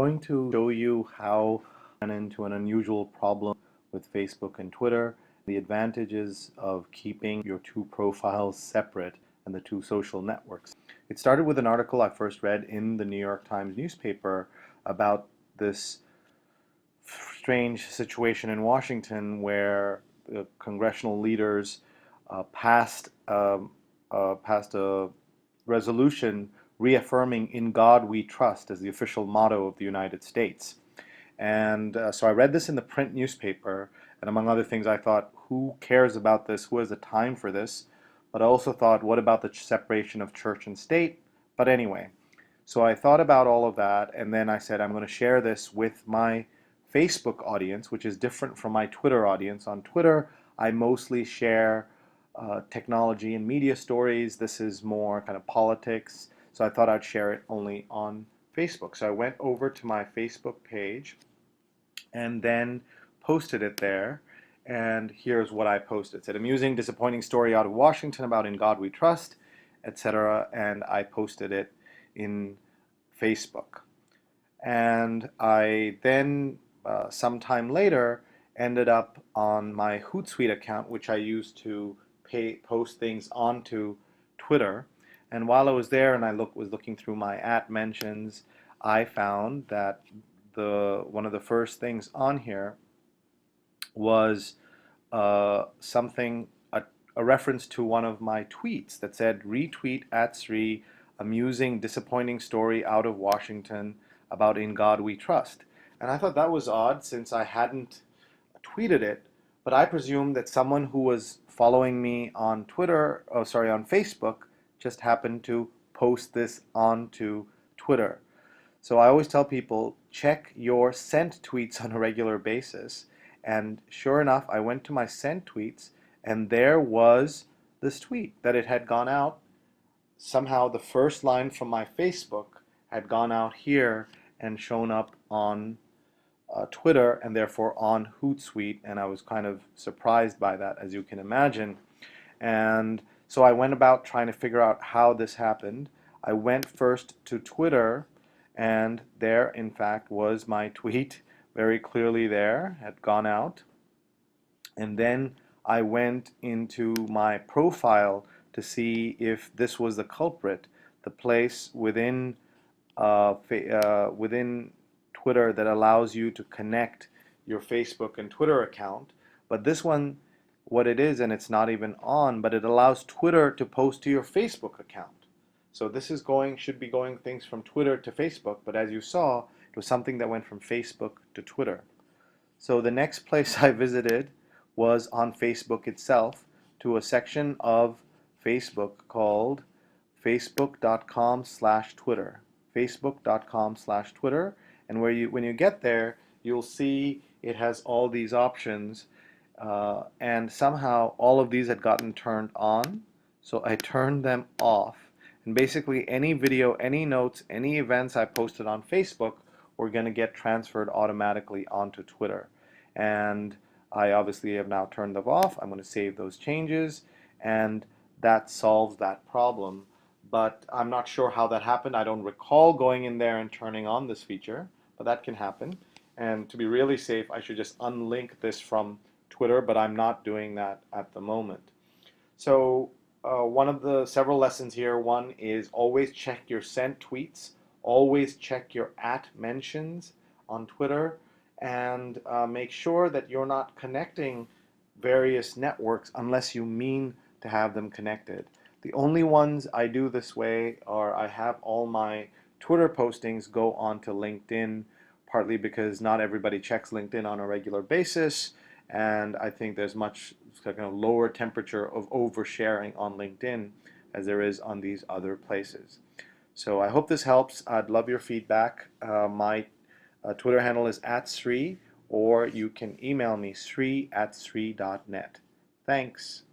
going to show you how I ran into an unusual problem with Facebook and Twitter, the advantages of keeping your two profiles separate and the two social networks. It started with an article I first read in the New York Times newspaper about this strange situation in Washington where the congressional leaders passed a resolution reaffirming "In God We Trust" as the official motto of the United States. And so I read this in the print newspaper, and among other things, I thought, who cares about this? Who has the time for this? But I also thought, what about the separation of church and state? But anyway, so I thought about all of that, and then I said, I'm going to share this with my Facebook audience, which is different from my Twitter audience. On Twitter, I mostly share technology and media stories. This is more kind of politics, so I thought I'd share it only on Facebook. So I went over to my Facebook page and then posted it there. And here's what I posted. It said, amusing, disappointing story out of Washington about "In God We Trust," etc. And I posted it in Facebook. And I then, sometime later, ended up on my Hootsuite account, which I use to post things onto Twitter. And while I was there and I was looking through my @mentions, I found that one of the first things on here was something, a reference to one of my tweets that said, retweet @Sri, amusing, disappointing story out of Washington about "In God We Trust." And I thought that was odd since I hadn't tweeted it, but I presumed that someone who was following me on on Facebook just happened to post this onto Twitter. So I always tell people, check your sent tweets on a regular basis. And sure enough, I went to my sent tweets, and there was this tweet that it had gone out. Somehow the first line from my Facebook had gone out here and shown up on Twitter, and therefore on Hootsuite, and I was kind of surprised by that, as you can imagine. And so I went about trying to figure out how this happened. I went first to Twitter, and there, in fact, was my tweet, very clearly there, had gone out. And then I went into my profile to see if this was the culprit, the place within Twitter that allows you to connect your Facebook and Twitter account. But this one, what it is, and it's not even on, but it allows Twitter to post to your Facebook account. So this is should be going things from Twitter to Facebook, but as you saw, it was something that went from Facebook to Twitter. So the next place I visited was on Facebook itself, to a section of Facebook called facebook.com/Twitter. facebook.com/Twitter. And when you get there, you'll see it has all these options, and somehow all of these had gotten turned on, so I turned them off. And basically any video, any notes, any events I posted on Facebook were going to get transferred automatically onto Twitter. And I obviously have now turned them off. I'm going to save those changes, and that solves that problem. But I'm not sure how that happened. I don't recall going in there and turning on this feature, but that can happen. And to be really safe, I should just unlink this from Twitter, but I'm not doing that at the moment. So one of the several lessons here, one is always check your sent tweets, always check your @mentions on Twitter, and make sure that you're not connecting various networks unless you mean to have them connected. The only ones I do this way are I have all my Twitter postings go onto LinkedIn, partly because not everybody checks LinkedIn on a regular basis, and I think there's much kind of lower temperature of oversharing on LinkedIn as there is on these other places. So I hope this helps. I'd love your feedback. My Twitter handle is @Sri, or you can email me sri@sri.net. Thanks.